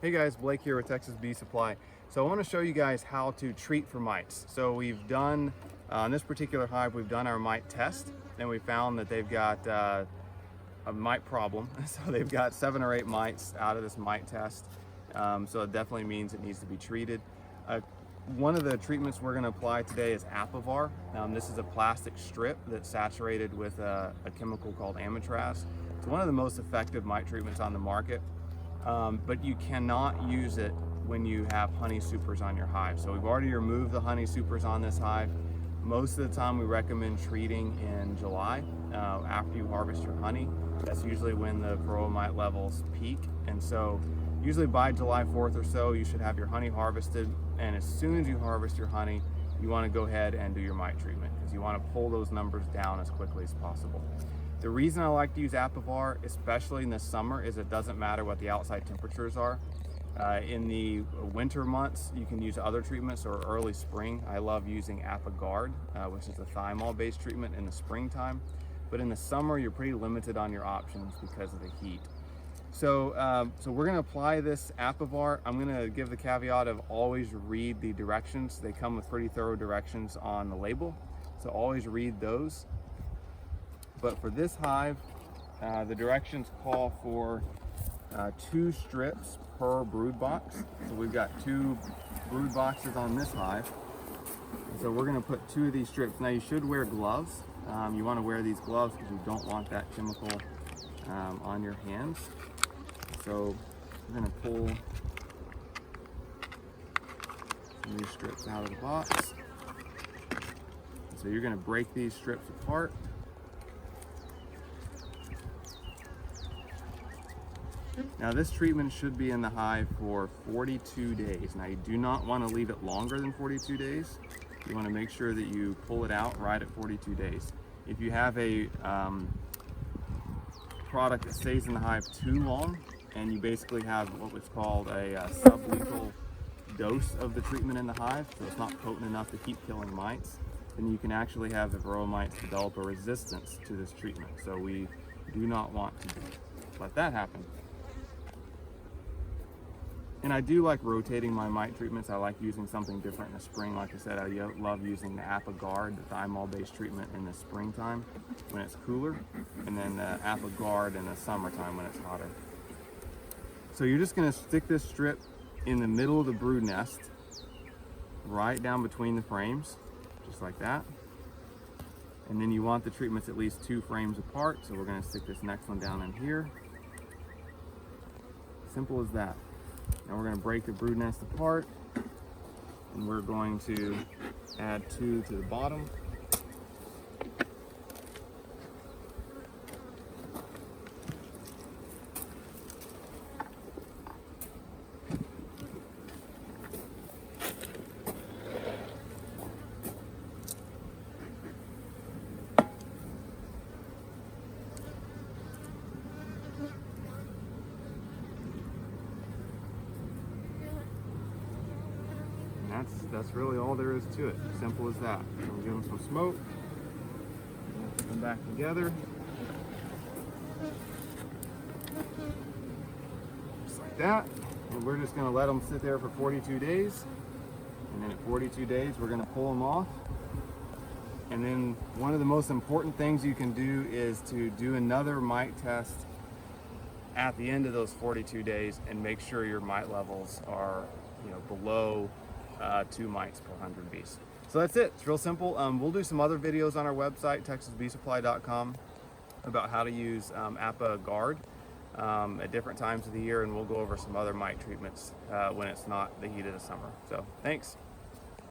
Hey guys, Blake here with Texas Bee Supply. So I want to show you guys how to treat for mites. So we've done, on this particular hive, we've done our mite test and we found that they've got a mite problem. So they've got 7 or 8 mites out of this mite test. So it definitely means it needs to be treated. One of the treatments we're going to apply today is Appvar. This is a plastic strip that's saturated with a chemical called amitraz. It's one of the most effective mite treatments on the market. But you cannot use it when you have honey supers on your hive. So we've already removed the honey supers on this hive. Most of the time we recommend treating in July after you harvest your honey. That's usually when the Varroa mite levels peak. And so usually by July 4th or so, you should have your honey harvested. And as soon as you harvest your honey, you want to go ahead and do your mite treatment because you want to pull those numbers down as quickly as possible. The reason I like to use Appvar, especially in the summer, is it doesn't matter what the outside temperatures are. In the winter months, you can use other treatments, or early spring. I love using Appvar, which is a thymol-based treatment in the springtime. But in the summer, you're pretty limited on your options because of the heat. So, we're going to apply this Appvar. I'm going to give the caveat of always read the directions. They come with pretty thorough directions on the label, so always read those. But for this hive, the directions call for 2 strips per brood box. So we've got 2 brood boxes on this hive. So we're going to put 2 of these strips. Now you should wear gloves. You want to wear these gloves because you don't want that chemical on your hands. So we're going to pull these strips out of the box. So you're going to break these strips apart. Now this treatment should be in the hive for 42 days. Now you do not want to leave it longer than 42 days. You want to make sure that you pull it out right at 42 days. If you have a product that stays in the hive too long and you basically have what was called a sublethal dose of the treatment in the hive, so it's not potent enough to keep killing mites, then you can actually have the Varroa mites develop a resistance to this treatment. So we do not want to let that happen. And I do like rotating my mite treatments. I like using something different in the spring. Like I said, I love using the Appvar, the thymol-based treatment in the springtime when it's cooler, and then the Appvar in the summertime when it's hotter. So you're just going to stick this strip in the middle of the brood nest, right down between the frames, just like that. And then you want the treatments at least 2 frames apart. So we're going to stick this next one down in here. Simple as that. Now we're going to break the brood nest apart, and we're going to add 2 to the bottom. That's really all there is to it. Simple as that. We'll give them some smoke. Put them back together. Just like that. And we're just going to let them sit there for 42 days. And then at 42 days, we're going to pull them off. And then one of the most important things you can do is to do another mite test at the end of those 42 days and make sure your mite levels are, below 2 mites per 100 bees. So that's it. It's real simple. We'll do some other videos on our website, texasbeesupply.com, about how to use Appvar at different times of the year, and we'll go over some other mite treatments when it's not the heat of the summer. So thanks.